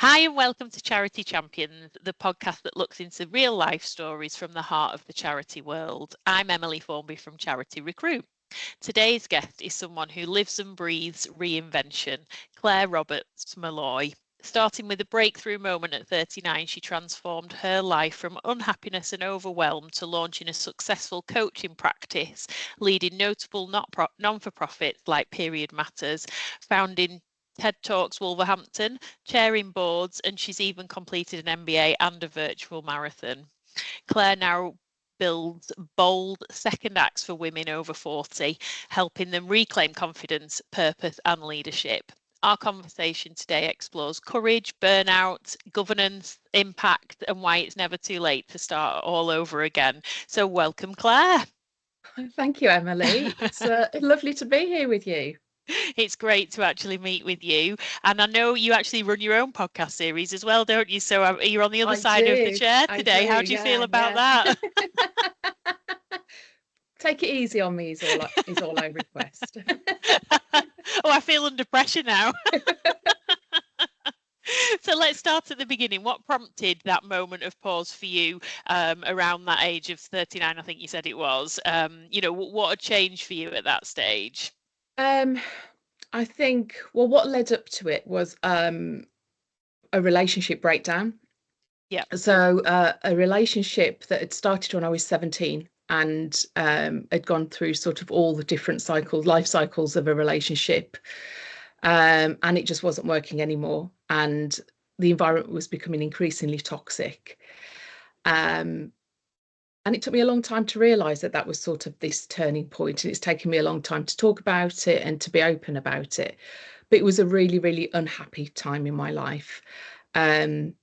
Hi and welcome to Charity Champions, the podcast that looks into real life stories from the heart of the charity world. I'm Emily Formby from Charity Recruit. Today's guest is someone who lives and breathes reinvention, Clare Roberts-Molloy. Starting with a breakthrough moment at 39, she transformed her life from unhappiness and overwhelm to launching a successful coaching practice, leading notable non-for-profits like Period Matters, founding TED Talks Wolverhampton, chairing boards, and she's even completed an MBA and a virtual marathon. Clare now builds bold second acts for women over 40, helping them reclaim confidence, purpose, and leadership. Our conversation today explores courage, burnout, governance, impact, and why it's never too late to start all over again. So welcome, Clare. Thank you, Emily. It's lovely to be here with you. It's great to actually meet with you. And I know you actually run your own podcast series as well, don't you? So you're on the other side of the chair today. How do you feel about that? Take it easy on me is all I request. Oh, I feel under pressure now. So let's start at the beginning. What prompted that moment of pause for you around that age of 39, I think you said it was? What had changed for you at that stage? I think, what led up to it was a relationship breakdown. Yeah. So a relationship that had started when I was 17 and had gone through sort of all the different life cycles of a relationship. And it just wasn't working anymore. And the environment was becoming increasingly toxic. And it took me a long time to realise that was sort of this turning point. And it's taken me a long time to talk about it and to be open about it. But it was a really, really unhappy time in my life. And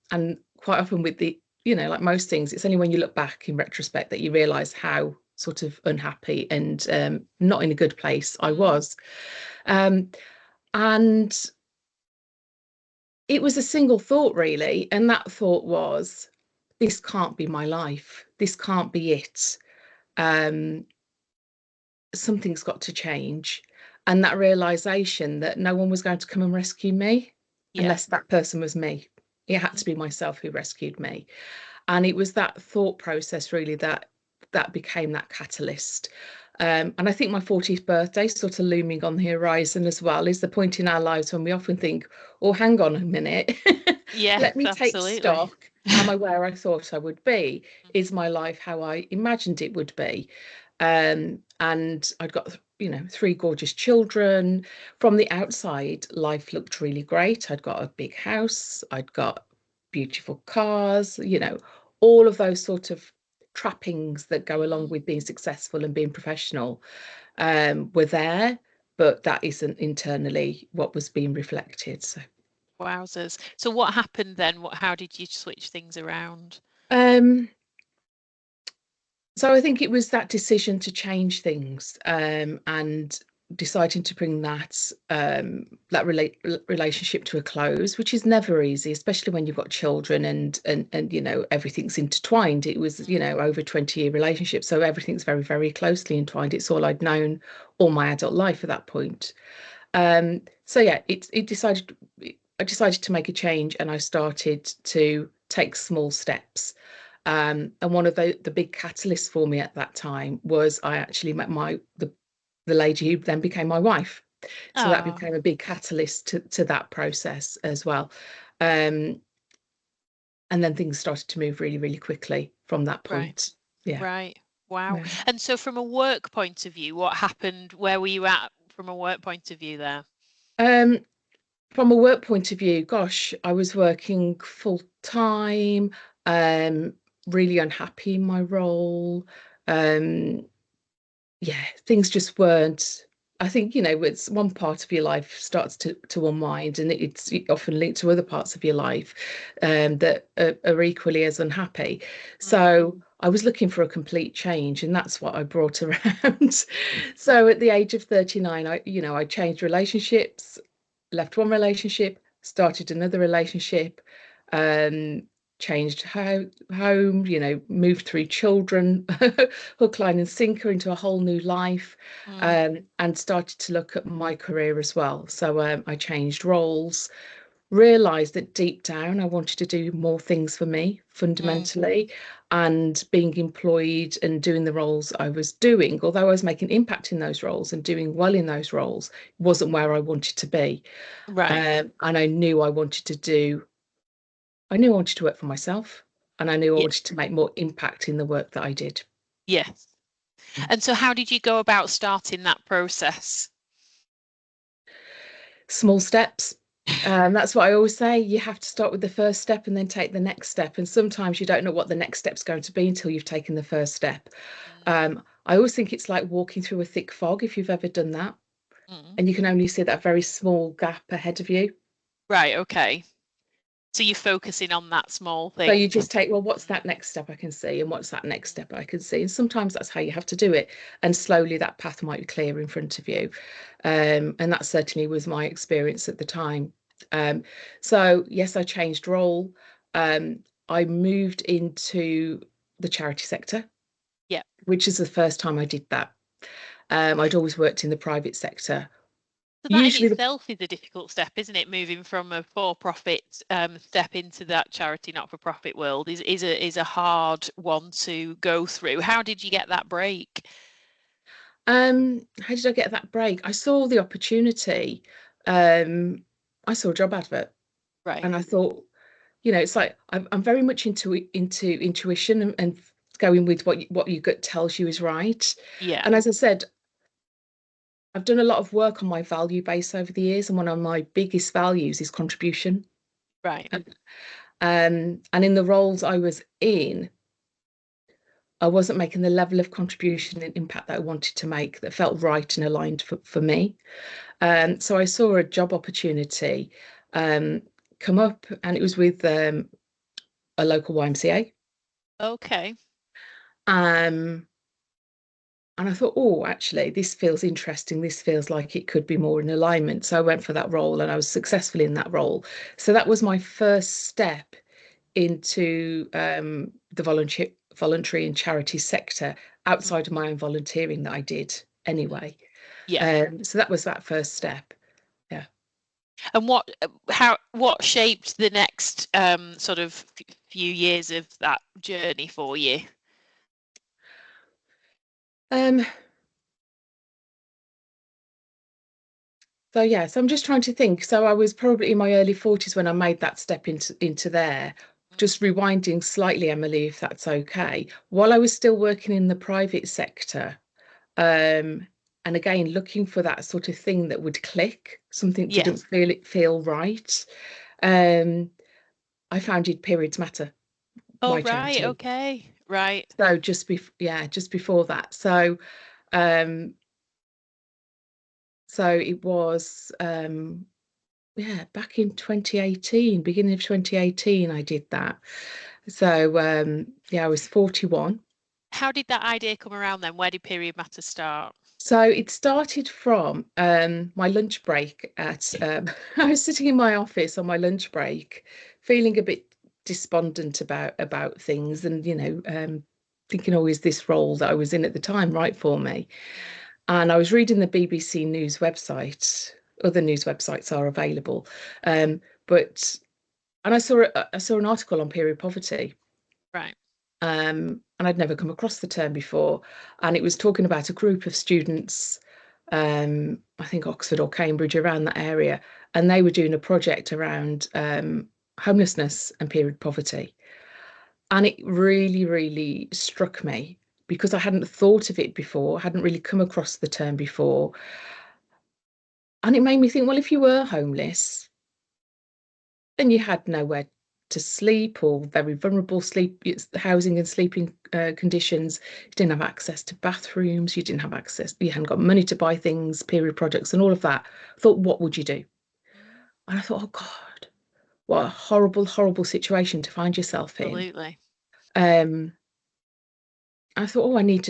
quite often with like most things, it's only when you look back in retrospect that you realise how sort of unhappy and not in a good place I was. And it was a single thought, really. And that thought was, this can't be my life. This can't be it. Something's got to change. And that realization that no one was going to come and rescue me unless that person was me. It had to be myself who rescued me. And it was that thought process really that became that catalyst. And I think my 40th birthday, sort of looming on the horizon as well, is the point in our lives when we often think, oh, hang on a minute. Yeah, let me take stock. Am I where I thought I would be? Is my life how I imagined it would be? And I'd got 3 gorgeous children. From the outside, life looked really great. I'd got a big house, I'd got beautiful cars, all of those sort of trappings that go along with being successful and being professional were there, but that isn't internally what was being reflected. So wowzers. So what happened then? How did you switch things around? So I think it was that decision to change things and deciding to bring that relationship to a close, which is never easy, especially when you've got children and everything's intertwined. It was over 20-year relationship, so everything's very, very closely entwined. It's all I'd known all my adult life at that point. So yeah, I decided to make a change, and I started to take small steps. And one of the big catalysts for me at that time was I actually met the lady who then became my wife. So that became a big catalyst to that process as well. And then things started to move really, really quickly from that point. Right. Yeah. Right. Wow. Yeah. And so from a work point of view, what happened? Where were you at from a work point of view there? From a work point of view, gosh, I was working full time. Really unhappy in my role. Things just weren't. I think it's one part of your life starts to unwind, and it's often linked to other parts of your life that are equally as unhappy. So I was looking for a complete change, and that's what I brought around. So at the age of 39, I changed relationships, left one relationship, started another relationship. Changed home, moved 3 children, hook, line and sinker into a whole new life, and started to look at my career as well. So I changed roles, realised that deep down I wanted to do more things for me fundamentally, and being employed and doing the roles I was doing, although I was making impact in those roles and doing well in those roles, wasn't where I wanted to be. Right. And I knew I wanted to work for myself, and I knew I Yeah. wanted to make more impact in the work that I did. Yes. And so how did you go about starting that process? Small steps. That's what I always say. You have to start with the first step and then take the next step. And sometimes you don't know what the next step's going to be until you've taken the first step. I always think it's like walking through a thick fog, if you've ever done that, and you can only see that very small gap ahead of you. Right, okay. So you're focusing on that small So you thing. just take, well, what's that next step I can see? And what's that next step I can see? And sometimes that's how you have to do it. And slowly that path might be clear in front of you. And that certainly was my experience at the time. So yes, I changed role. I moved into the charity sector, Yeah. which is the first time I did that. I'd always worked in the private sector. So that in Usually the itself is a difficult step, isn't it? Moving from a for-profit step into that charity, not-for-profit world is a hard one to go through. How did you get that break? How did I get that break? I saw the opportunity. I saw a job advert, Right. and I thought, it's like I'm very much into intuition, and going with what your gut tells you is right. Yeah. And as I said, I've done a lot of work on my value base over the years, and one of my biggest values is contribution. Right. And in the roles I was in, I wasn't making the level of contribution and impact that I wanted to make, that felt right and aligned for me. So I saw a job opportunity come up, and it was with a local YMCA. Okay. Um, and I thought, oh, actually, this feels interesting. This feels like it could be more in alignment. So I went for that role, and I was successful in that role. So that was my first step into the voluntary and charity sector, outside of my own volunteering that I did anyway. Yeah. So that was that first step. Yeah. And what shaped the next sort of few years of that journey for you? Um, so yeah, so I'm just trying to think. So I was probably in my early 40s when I made that step into there. Just rewinding slightly, Emily, if that's okay. While I was still working in the private sector, and again looking for that sort of thing that would click, something Yeah. didn't feel right. I founded Periods Matter, Oh, my right. charity. Okay. Right. So just before that. Um, so it was back in 2018, beginning of 2018, I did that. So I was 41. How did that idea come around then? Where did Period Matter start? So it started from my lunch break at I was sitting in my office on my lunch break, feeling a bit despondent about things, and thinking, oh, is this role that I was in at the time right for me? And I was reading the BBC News website. Other news websites are available, but and I saw an article on period poverty. Right. And I'd never come across the term before. And it was talking about a group of students, I think Oxford or Cambridge, around that area, and they were doing a project around homelessness and period poverty. And it really, really struck me, because I hadn't thought of it before, hadn't really come across the term before. And it made me think, well, if you were homeless and you had nowhere to sleep, or very vulnerable housing and sleeping conditions, you didn't have access to bathrooms, you hadn't got money to buy things, period products and all of that, I thought, what would you do? And I thought, oh God, what a horrible, horrible situation to find yourself in. Absolutely. um I thought, oh, I need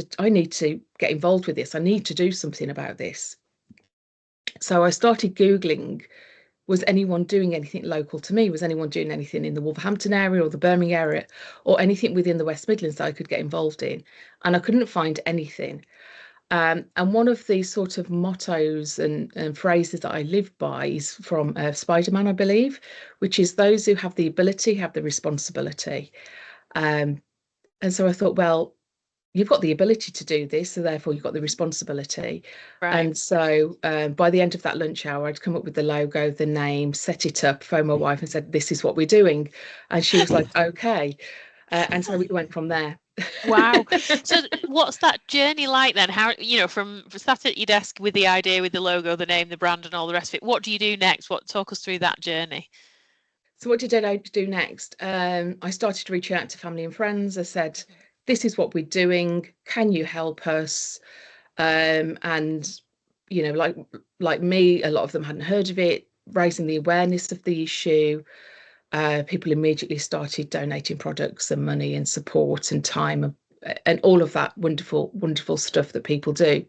to get involved with this, I need to do something about this. So I started Googling, was anyone doing anything local to me? Was anyone doing anything in the Wolverhampton area or the Birmingham area, or anything within the West Midlands that I could get involved in? And I couldn't find anything. And one of the sort of mottos and phrases that I live by is from Spider-Man, I believe, which is those who have the ability have the responsibility. Um, and so I thought, well, you've got the ability to do this, so therefore you've got the responsibility. Right. And so by the end of that lunch hour, I'd come up with the logo, the name, set it up, phoned my wife and said, this is what we're doing. And she was like, okay. And so we went from there. Wow. So what's that journey like then? How, from sat at your desk with the idea, with the logo, the name, the brand and all the rest of it, what do you do next? Talk us through that journey. So what did I do next? I started reaching out to family and friends. I said, this is what we're doing. Can you help us? And, like me, a lot of them hadn't heard of it, raising the awareness of the issue. People immediately started donating products and money and support and time and all of that wonderful, wonderful stuff that people do.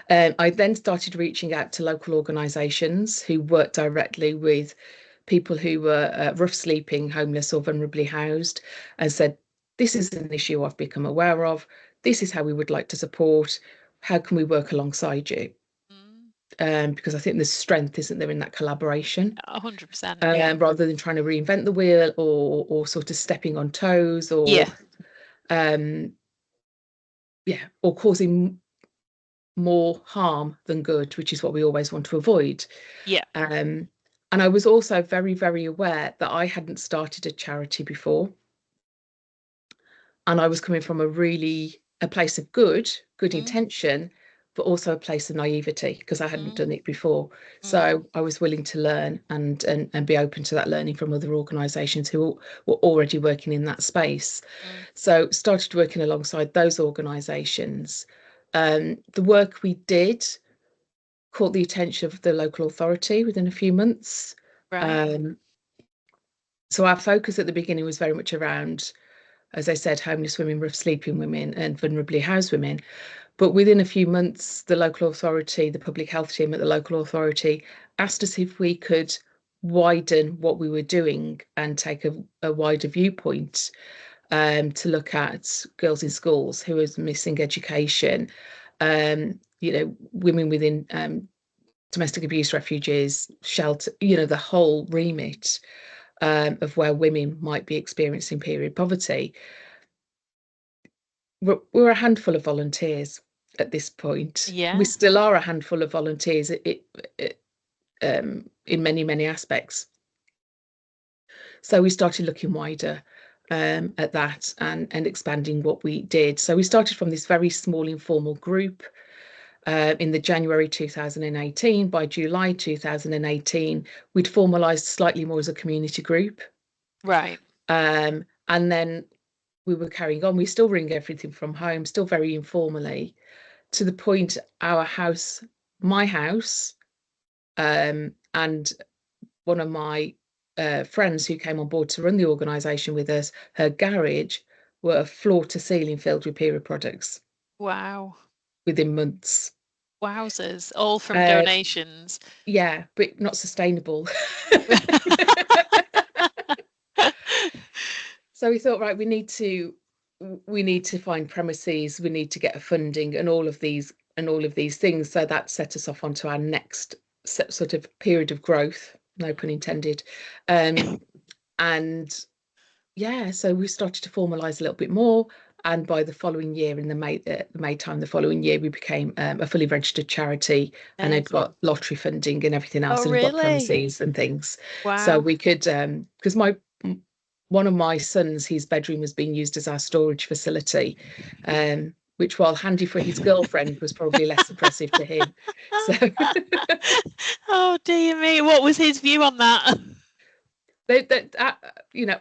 I then started reaching out to local organisations who work directly with people who were rough sleeping, homeless or vulnerably housed, and said, this is an issue I've become aware of. This is how we would like to support. How can we work alongside you? Because I think there's strength, isn't there, in that collaboration? 100%, yeah. Rather than trying to reinvent the wheel or sort of stepping on toes or or causing more harm than good, which is what we always want to avoid. Yeah. And I was also very, very aware that I hadn't started a charity before. And I was coming from a place of good intention, but also a place of naivety because I hadn't done it before. So I was willing to learn and be open to that learning from other organisations who were already working in that space. So started working alongside those organisations. The work we did caught the attention of the local authority within a few months. Right. So our focus at the beginning was very much around, as I said, homeless women, rough sleeping women and vulnerably housed women. But within a few months, the local authority, the public health team at the local authority asked us if we could widen what we were doing and take a wider viewpoint to look at girls in schools who are missing education, women within domestic abuse refugees, shelter, the whole remit of where women might be experiencing period poverty. We're a handful of volunteers at this point. Yeah. We still are a handful of volunteers in many, many aspects. So we started looking wider at that and expanding what we did. So we started from this very small informal group in the January 2018. By July 2018, we'd formalised slightly more as a community group. Right. And then we were carrying on. We still ring everything from home, still very informally, to the point my house, and one of my friends who came on board to run the organisation with us, her garage were floor to ceiling filled with period products. Wow. Within months. Wowzers, all from donations. Yeah, but not sustainable. So we thought, right, we need to find premises, we need to get a funding and all of these things. So that set us off onto our next sort of period of growth, no pun intended. And yeah, so we started to formalise a little bit more. And by the following year, in the May time, the following year, we became a fully registered charity and had got lottery funding and everything else, and got premises and things. Wow. So we could, because one of my sons, his bedroom was being used as our storage facility, which, while handy for his girlfriend, was probably less impressive to him. So, oh dear me, what was his view on that?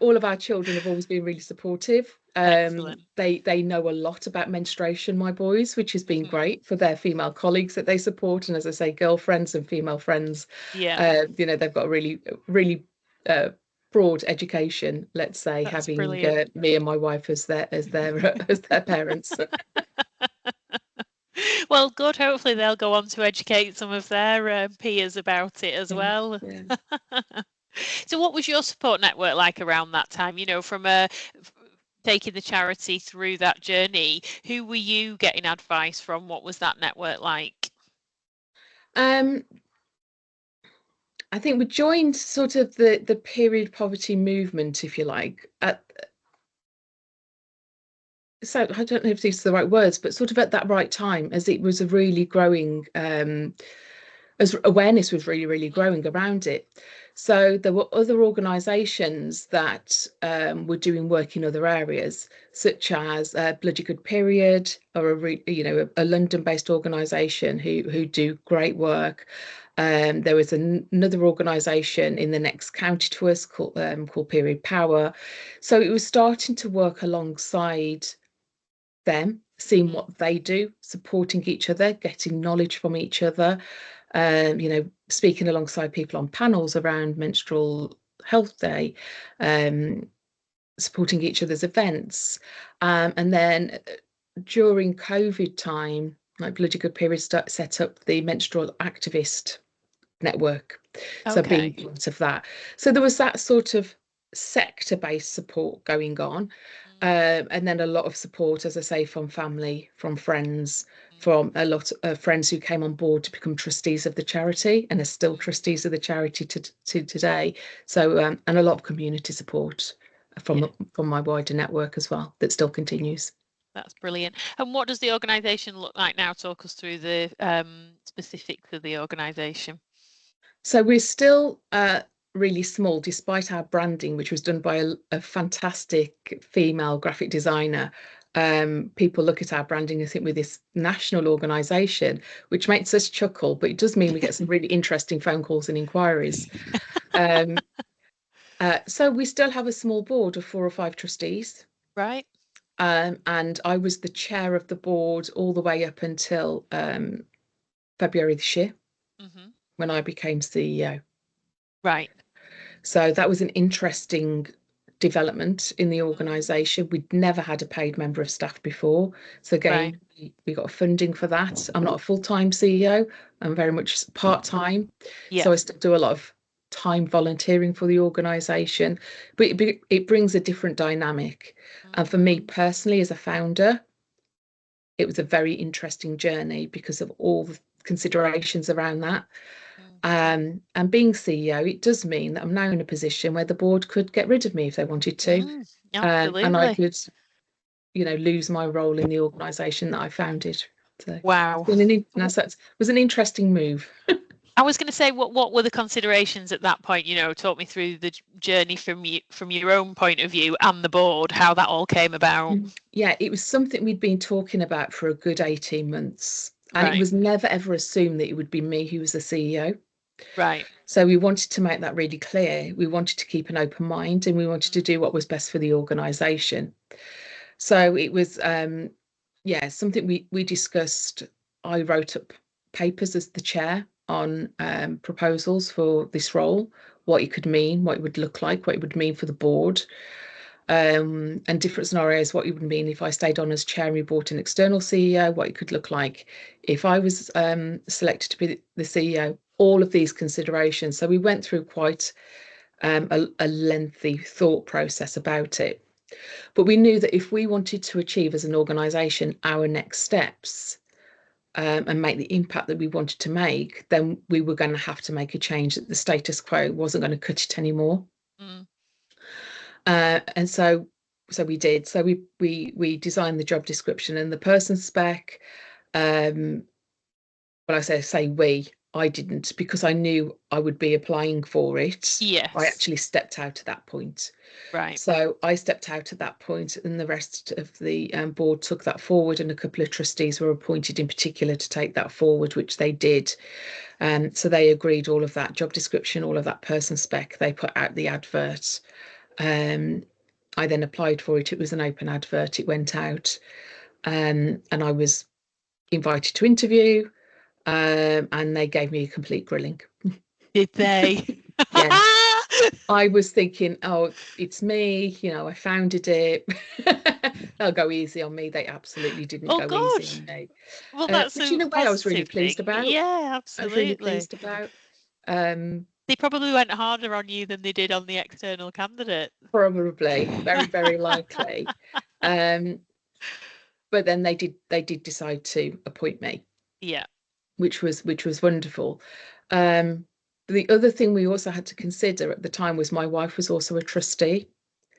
All of our children have always been really supportive. They know a lot about menstruation, my boys, which has been great for their female colleagues that they support, and as I say, girlfriends and female friends. Yeah. They've got a really, really broad education, let's say. That's having me and my wife as their parents. Well, good. Hopefully they'll go on to educate some of their peers about it as well. Yeah. So what was your support network like around that time? From taking the charity through that journey, who were you getting advice from? What was that network like? I think we joined sort of the period poverty movement, if you like, so I don't know if these are the right words, but sort of at that right time, as it was a really growing, as awareness was really growing around it. So there were other organisations that were doing work in other areas, such as Bloody Good Period, or a London-based organisation who do great work. There was another organisation in the next county to us called Period Power. So it was starting to work alongside them, seeing what they do, supporting each other, getting knowledge from each other, speaking alongside people on panels around Menstrual Health Day, supporting each other's events. And then during COVID time, like Bloody Good Period set up the Menstrual Activist Network. So being part of that. So there was that sort of sector-based support going on. And then a lot of support, as I say, from family, from friends, from a lot of friends who came on board to become trustees of the charity and are still trustees of the charity to today. So and a lot of community support from my wider network as well that still continues. That's brilliant. And what does the organisation look like now? Talk us through the specifics of the organisation. So we're still really small, despite our branding, which was done by a fantastic female graphic designer. People look at our branding and think we're this national organisation, which makes us chuckle, but it does mean we get some really interesting phone calls and inquiries. So we still have a small board of 4 or 5 trustees. Right. And I was the chair of the board all the way up until February this year, when I became CEO. Right. So that was an interesting development in the organisation. We'd never had a paid member of staff before. So again, we got funding for that. I'm not a full-time CEO. I'm very much part-time. So I still do a lot of time volunteering for the organisation. But it brings a different dynamic. And for me personally, as a founder, it was a very interesting journey because of all the considerations around that. And being CEO, it does mean that I'm now in a position where the board could get rid of me if they wanted to. And I could, lose my role in the organisation that I founded. So wow. That was an interesting move. I was going to say, what were the considerations at that point? Talk me through the journey from your own point of view and the board, how that all came about. Yeah, it was something we'd been talking about for a good 18 months. And it was never ever assumed that it would be me who was the CEO. Right. So we wanted to make that really clear. We wanted to keep an open mind and we wanted to do what was best for the organisation. So it was, something we discussed. I wrote up papers as the chair on proposals for this role, what it could mean, what it would look like, what it would mean for the board, and different scenarios, what it would mean if I stayed on as chair and we brought an external CEO, what it could look like if I was selected to be the CEO, all of these considerations. So we went through quite a lengthy thought process about it. But we knew that if we wanted to achieve as an organisation our next steps and make the impact that we wanted to make, then we were going to have to make a change, that the status quo wasn't going to cut it anymore. And so we did. So we designed the job description and the person spec. Well, I say I didn't, because I knew I would be applying for it. Yes. I actually stepped out at that point. Right. So I stepped out at that point and the rest of the board took that forward, and a couple of trustees were appointed in particular to take that forward, which they did. So they agreed all of that job description, all of that person spec. They put out the advert. I then applied for it. It was an open advert. It went out, and I was invited to interview, and they gave me a complete grilling. Did they? Yeah. I was thinking, oh, it's me, I founded it. They'll go easy on me. They absolutely didn't go easy on me. Well, that's which in a way I was really pleased about. Yeah, absolutely. I was really pleased about. They probably went harder on you than they did on the external candidate. Probably, very, very likely. But then they did decide to appoint me. Yeah. Which was wonderful. The other thing we also had to consider at the time was my wife was also a trustee, and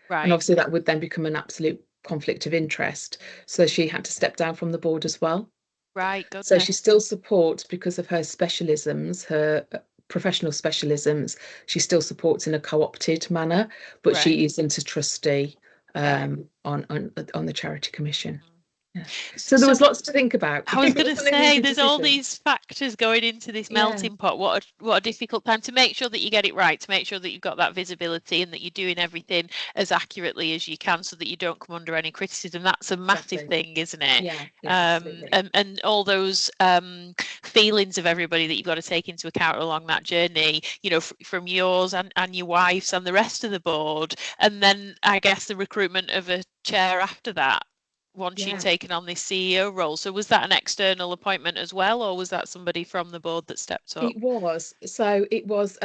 Right. obviously that would then become an absolute conflict of interest. So she had to step down from the board as well. Right. So she Goodness. still supports because of her specialisms, her professional specialisms. She still supports in a co-opted manner, but Right. she isn't a trustee Right. on the charity commission. Mm. Yeah. So there was So lots to think about. I was It going to wasn't an say, easy there's all decision. these factors going into this Yeah, melting pot. What a difficult time to make sure that you get it right, to make sure that you've got that visibility and that you're doing everything as accurately as you can, so that you don't come under any criticism. That's a massive exactly. thing, isn't it? Yeah, absolutely. And all those feelings of everybody that you've got to take into account along that journey. You know, from yours and your wife's and the rest of the board, and then I guess the recruitment of a chair after that, once you'd Yeah, taken on this CEO role. So was that an external appointment as well, or was that somebody from the board that stepped up? it was. So it was.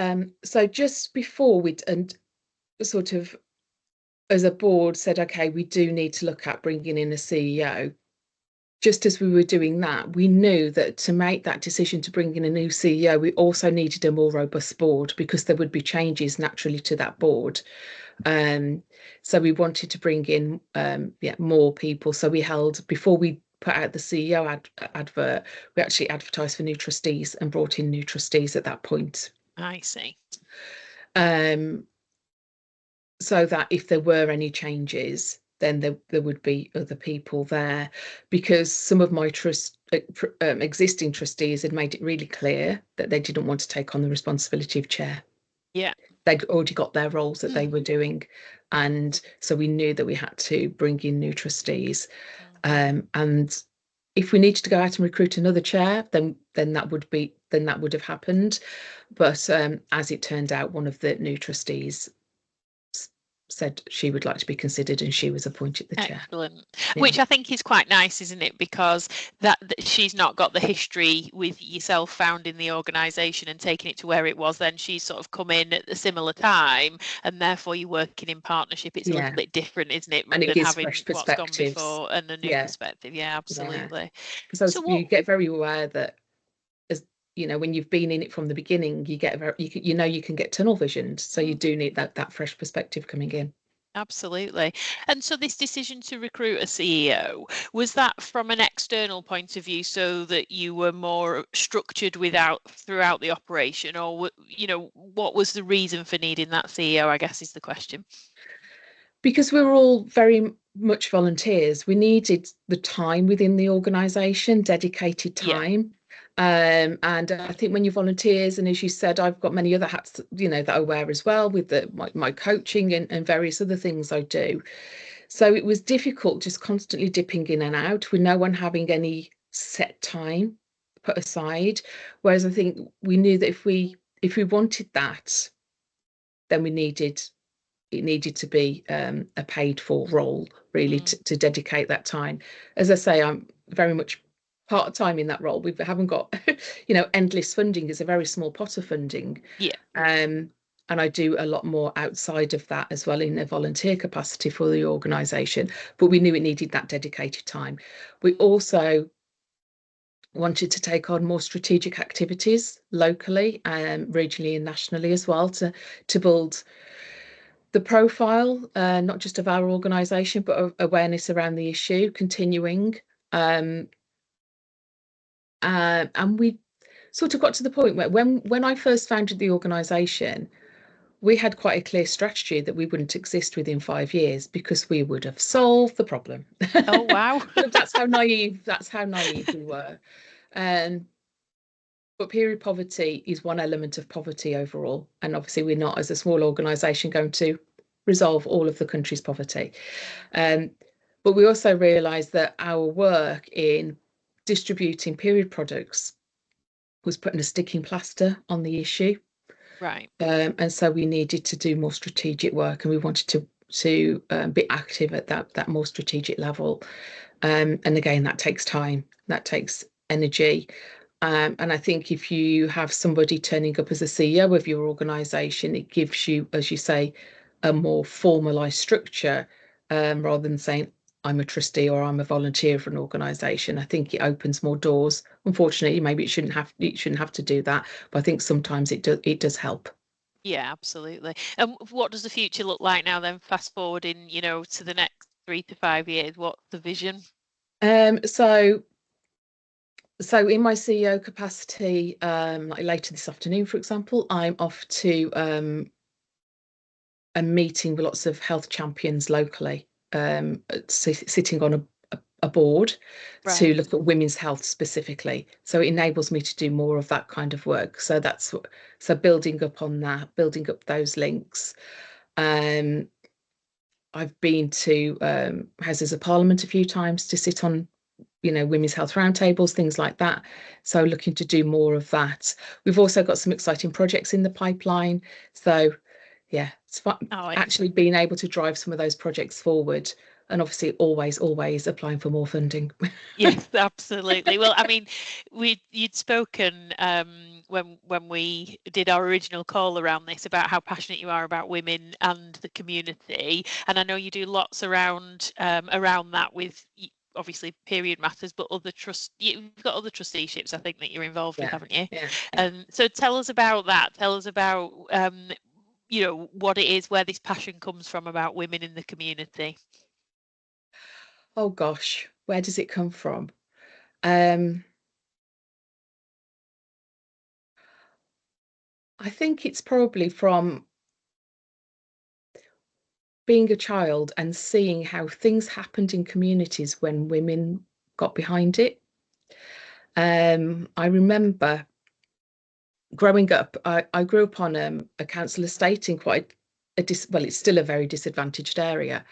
So just before we'd and sort of as a board said, okay, we do need to look at bringing in a CEO. Just as we were doing that, we knew that to make that decision to bring in a new CEO, we also needed a more robust board because there would be changes naturally to that board. So we wanted to bring in more people. So we held, before we put out the CEO advert, we actually advertised for new trustees and brought in new trustees at that point. I see. So that if there were any changes, then there would be other people there, because some of my existing trustees had made it really clear that they didn't want to take on the responsibility of chair. Yeah. They'd already got their roles that they were doing, and so we knew that we had to bring in new trustees. And if we needed to go out and recruit another chair, then that would have happened. But as it turned out, one of the new trustees said she would like to be considered, and she was appointed the chair. Excellent. Yeah. Which I think is quite nice, isn't it? Because that she's not got the history with yourself founding the organisation and taking it to where it was. Then she's sort of come in at a similar time, and therefore you're working in partnership. It's a little bit different, isn't it? And it Than gives having fresh what's gone perspectives. before and a new perspective. Yeah, absolutely. Because So you get very aware that, as you know, when you've been in it from the beginning, you get you can get tunnel visioned. So you do need that fresh perspective coming in. Absolutely. And so this decision to recruit a CEO, was that from an external point of view, so that you were more structured throughout the operation, or what was the reason for needing that CEO, I guess is the question. Because we were all very much volunteers, we needed the time within the organisation, dedicated time. And I think when you're volunteers, and as you said, I've got many other hats, that I wear as well, with my coaching and various other things I do. So it was difficult just constantly dipping in and out with no one having any set time put aside. Whereas I think we knew that if we wanted that, then it needed to be a paid for role, really, to dedicate that time. As I say, I'm very much part-time in that role. We haven't got endless funding. It's a very small pot of funding. And I do a lot more outside of that as well, in a volunteer capacity for the organisation, but we knew it needed that dedicated time. We also wanted to take on more strategic activities locally, regionally and nationally as well, to build the profile, not just of our organisation, but of awareness around the issue continuing. And we sort of got to the point where when I first founded the organisation, we had quite a clear strategy that we wouldn't exist within 5 years because we would have solved the problem. Oh, wow. That's how naive we were. But period poverty is one element of poverty overall. And obviously we're not, as a small organisation, going to resolve all of the country's poverty. But we also realised that our work in distributing period products was putting a sticking plaster on the issue. Right. And so we needed to do more strategic work, and we wanted to be active at that more strategic level. And again, that takes time, that takes energy. And I think if you have somebody turning up as a CEO of your organisation, it gives you, as you say, a more formalised structure, rather than saying, I'm a trustee or I'm a volunteer for an organisation. I think it opens more doors. Unfortunately, maybe it shouldn't have to do that, but I think sometimes it does help. Yeah, absolutely. And what does the future look like now then, fast forwarding, to the next 3 to 5 years? What's the vision? So in my CEO capacity, like later this afternoon, for example, I'm off to a meeting with lots of health champions locally, sitting on a board to Right. look at women's health specifically. So it enables me to do more of that kind of work. So building up on that, building up those links. Um, I've been to Houses of Parliament a few times to sit on, women's health roundtables, things like that. So looking to do more of that. We've also got some exciting projects in the pipeline. So yeah, it's fun Oh, actually excellent. being able to drive some of those projects forward, and obviously always applying for more funding. Yes, absolutely. Well, I mean, you'd spoken when we did our original call around this about how passionate you are about women and the community, and I know you do lots around that with obviously period matters, but you've got other trusteeships I think that you're involved with, Yeah, haven't you? yeah, yeah. And so tell us about that. Tell us about what it is, where this passion comes from about women in the community. Oh gosh, where does it come from? Um, I think it's probably from being a child and seeing how things happened in communities when women got behind it. I remember growing up, I grew up on a council estate in quite well, it's still a very disadvantaged area.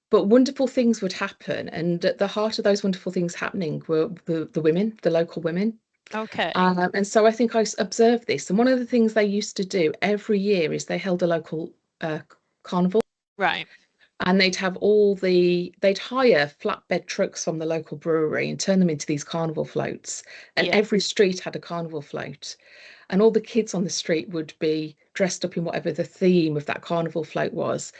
But wonderful things would happen, and at the heart of those wonderful things happening were the women, the local women. Okay. And so I think observed this. And one of the things they used to do every year is they held a local carnival. Right. And they'd hire flatbed trucks from the local brewery and turn them into these carnival floats. And Yeah. every street had a carnival float. And all the kids on the street would be dressed up in whatever the theme of that carnival float was.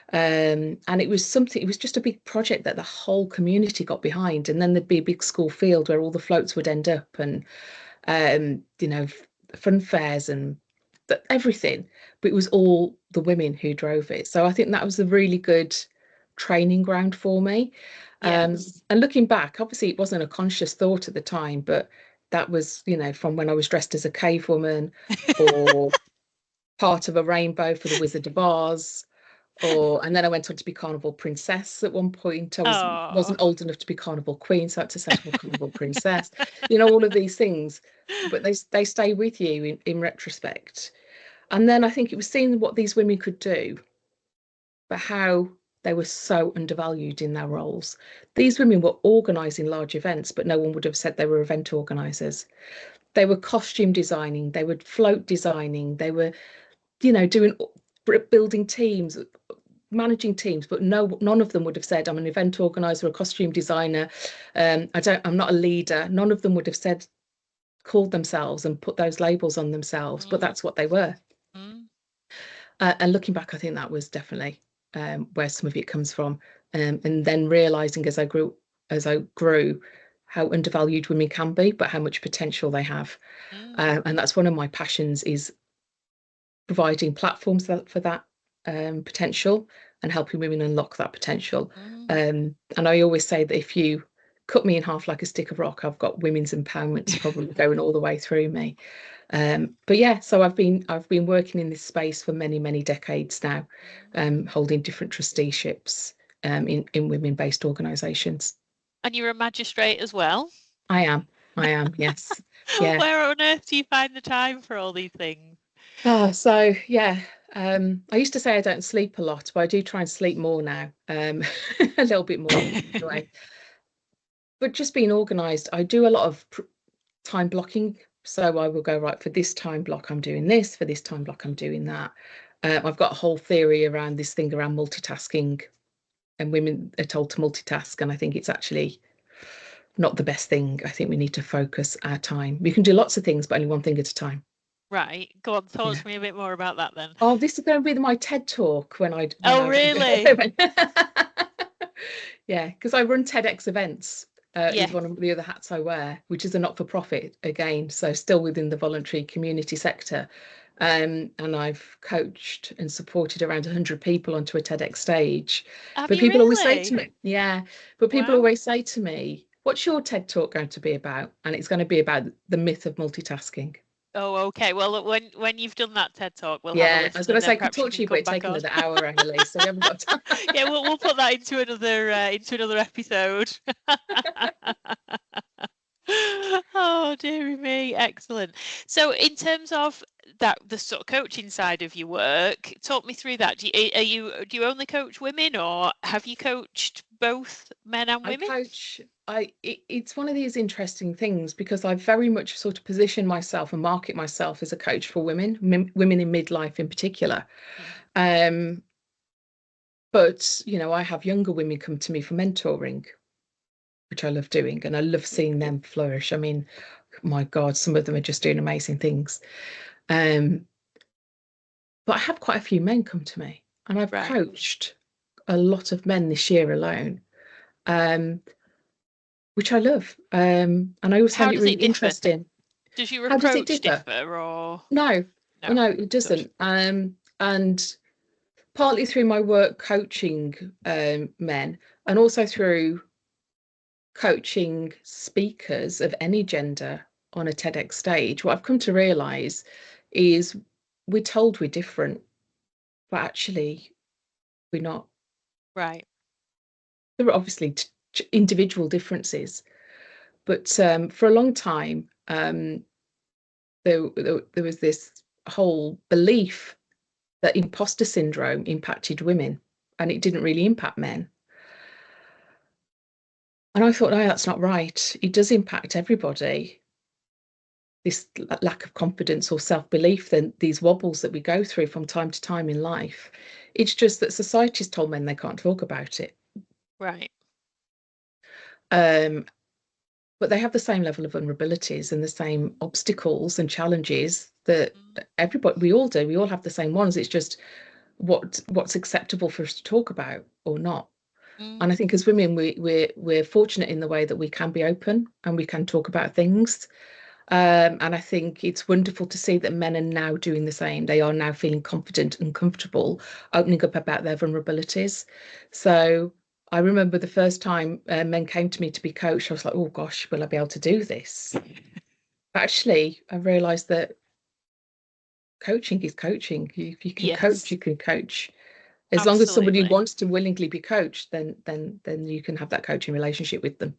And it was just a big project that the whole community got behind. And then there'd be a big school field where all the floats would end up, and fun fairs and everything. But it was all the women who drove it. So I think that was a really good training ground for me. Yeah. And looking back, obviously it wasn't a conscious thought at the time, but that was, from when I was dressed as a cave woman, or part of a rainbow for the Wizard of Oz, and then I went on to be Carnival Princess at one point. I Oh. wasn't old enough to be Carnival Queen, so I had to settle for Carnival Princess. All of these things, but they stay with you in retrospect. And then I think it was seeing what these women could do, but how they were so undervalued in their roles. These women were organising large events, but no one would have said they were event organisers. They were costume designing, they were float designing, they were, doing building teams, managing teams, but none of them would have said, I'm an event organizer, a costume designer. I'm not a leader. None of them would have said, called themselves and put those labels on themselves, but Mm, that's what they were. mm, And looking back, I think that was definitely where some of it comes from. And then realizing as I grew, how undervalued women can be, but how much potential they have. mm, And that's one of my passions, is providing platforms for that potential and helping women unlock that potential. mm. And I always say that if you cut me in half like a stick of rock, I've got women's empowerment probably going all the way through me. But yeah, so I've been working in this space for many decades now, holding different trusteeships in women-based organisations. And you're a magistrate as well? I am, yes, yeah. Where on earth do you find the time for all these things? So yeah, I used to say I don't sleep a lot, but I do try and sleep more now, a little bit more anyway. But just being organised, I do a lot of time blocking. So I will go, right, for this time block, I'm doing this, for this time block, I'm doing that. I've got a whole theory around this thing around multitasking, and women are told to multitask, and I think it's actually not the best thing. I think we need to focus our time. We can do lots of things, but only one thing at a time. Right. Go on, talk Yeah. to me a bit more about that then. Oh, this is going to be my TED talk when I Oh, really? Yeah, because I run TEDx events. Yeah. Is one of the other hats I wear, which is a not-for-profit again, so still within the voluntary community sector. And I've coached and supported around 100 people onto a TEDx stage. Have But you people always say to really? me, yeah, but people Wow. always say to me, what's your TED talk going to be about? And it's going to be about the myth of multitasking. Oh, okay. Well, look, when you've done that TED talk, we'll have a Yeah, I was listen, going and to say then I could perhaps you talk to can you, but come it'd back take on. another hour, Annalise, so we haven't got time. Yeah, we'll put that into another episode. Oh, dearie me, excellent. So, in terms of that, the sort of coaching side of your work, talk me through that. Do you only coach women, or have you coached both men and I women? coach. It's one of these interesting things because I very much sort of position myself and market myself as a coach for women, women in midlife in particular. Um, but I have younger women come to me for mentoring, which I love doing, and I love seeing them flourish. I mean, my God, some of them are just doing amazing things. Um, but I have quite a few men come to me, and I've Right. coached a lot of men this year alone. Um, which I love. And I always How find it does really it differ? interesting. Does your How does it approach differ? differ, or No, no? no, it Good. doesn't. And partly through my work coaching men, and also through coaching speakers of any gender on a TEDx stage, what I've come to realize is we're told we're different, but actually we're not. Right. There are obviously individual differences, but for a long time, there was this whole belief that imposter syndrome impacted women and it didn't really impact men. And I thought, no, that's not right. It does impact everybody. This lack of confidence or self-belief, then these wobbles that we go through from time to time in life. It's just that society's told men they can't talk about it. Right. Um, but they have the same level of vulnerabilities and the same obstacles and challenges that everybody, we all do. We all have the same ones. It's just what's acceptable for us to talk about or not. And I think as women, we're fortunate in the way that we can be open and we can talk about things. And I think it's wonderful to see that men are now doing the same. They are now feeling confident and comfortable opening up about their vulnerabilities. So I remember the first time men came to me to be coached, I was like, oh gosh, will I be able to do this? Actually, I realised that coaching is coaching. If you can coach, Yes. you can coach. As long as somebody Absolutely. wants to willingly be coached, then you can have that coaching relationship with them.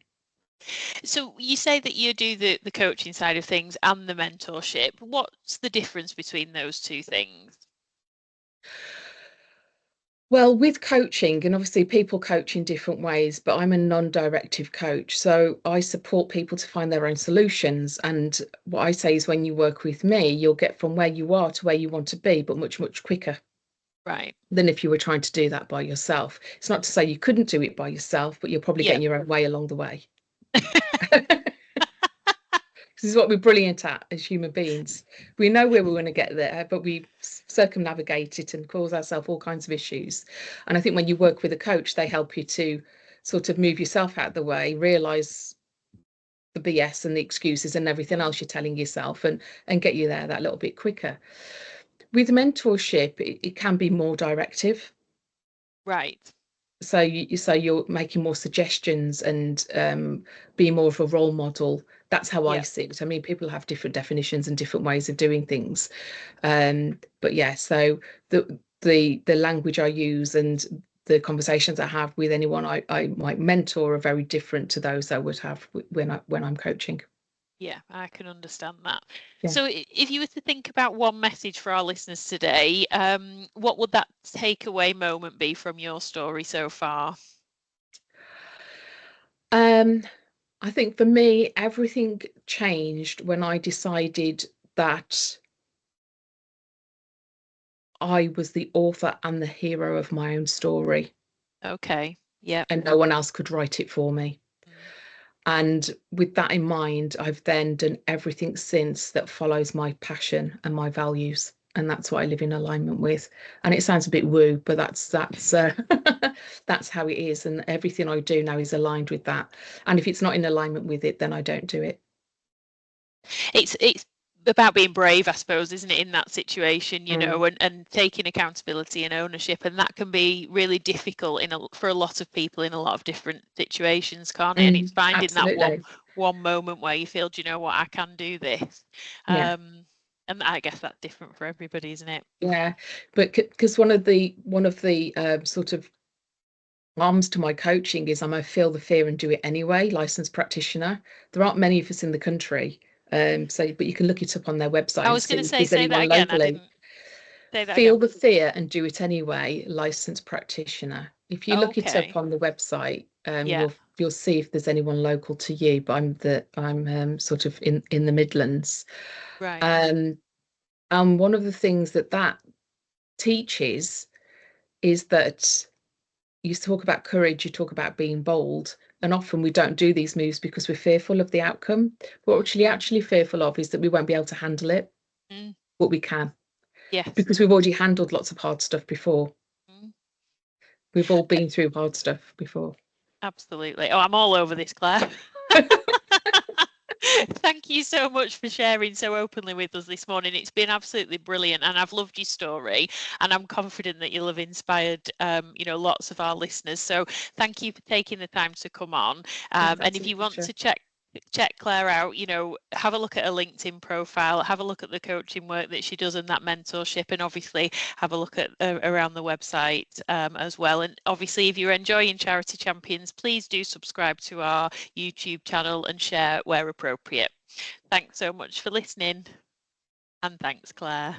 So you say that you do the coaching side of things and the mentorship. What's the difference between those two things? Well, with coaching, and obviously people coach in different ways, but I'm a non-directive coach. So I support people to find their own solutions. And what I say is when you work with me, you'll get from where you are to where you want to be, but much, much quicker Right. than if you were trying to do that by yourself. It's not to say you couldn't do it by yourself, but you're probably Yeah. getting your own way along the way. This is what we're brilliant at as human beings. We know where we're going to get there, but we circumnavigate it and cause ourselves all kinds of issues. And I think when you work with a coach, they help you to sort of move yourself out of the way, realize the BS and the excuses and everything else you're telling yourself, and get you there that little bit quicker. With mentorship, it can be more directive. Right. So you're making more suggestions and being more of a role model. That's how I Yeah. see it. I mean, people have different definitions and different ways of doing things. But yeah, so the language I use and the conversations I have with anyone I might mentor are very different to those I would have when I'm coaching. Yeah, I can understand that. Yeah. So if you were to think about one message for our listeners today, what would that takeaway moment be from your story so far? I think for me, everything changed when I decided that I was the author and the hero of my own story, Okay. Yeah. and no one else could write it for me. And with that in mind, I've then done everything since that follows my passion and my values. And that's what I live in alignment with. And it sounds a bit woo, but that's that's how it is. And everything I do now is aligned with that. And if it's not in alignment with it, then I don't do it. It's about being brave, I suppose, isn't it, in that situation, you know, and taking accountability and ownership. And that can be really difficult for a lot of people in a lot of different situations, can't it? And it's finding Absolutely. that one moment where you feel, do you know what, I can do this. Yeah. And I guess that's different for everybody, isn't it? Yeah, but because one of the sort of arms to my coaching is I'm a feel the fear and do it anyway licensed practitioner. There aren't many of us in the country, but you can look it up on their website I and was going see to if there's say that anyone again. locally. I didn't say that Feel again. the fear and do it anyway, licensed practitioner. If you look it up on the website, you'll see if there's anyone local to you. But I'm sort of in the Midlands, right. And one of the things that teaches is that you talk about courage, you talk about being bold, and often we don't do these moves because we're fearful of the outcome. What we're actually fearful of is that we won't be able to handle it, but we can. Yes. Because we've already handled lots of hard stuff before. We've all been through hard stuff before. Absolutely. Oh, I'm all over this, Claire. Thank you so much for sharing so openly with us this morning. It's been absolutely brilliant, and I've loved your story, and I'm confident that you'll have inspired lots of our listeners. So thank you for taking the time to come on. And if you want to check Claire out, have a look at her LinkedIn profile, have a look at the coaching work that she does and that mentorship, and obviously have a look at around the website as well. And obviously, if you're enjoying Charity Champions, please do subscribe to our YouTube channel and share where appropriate. Thanks so much for listening, and thanks, Claire.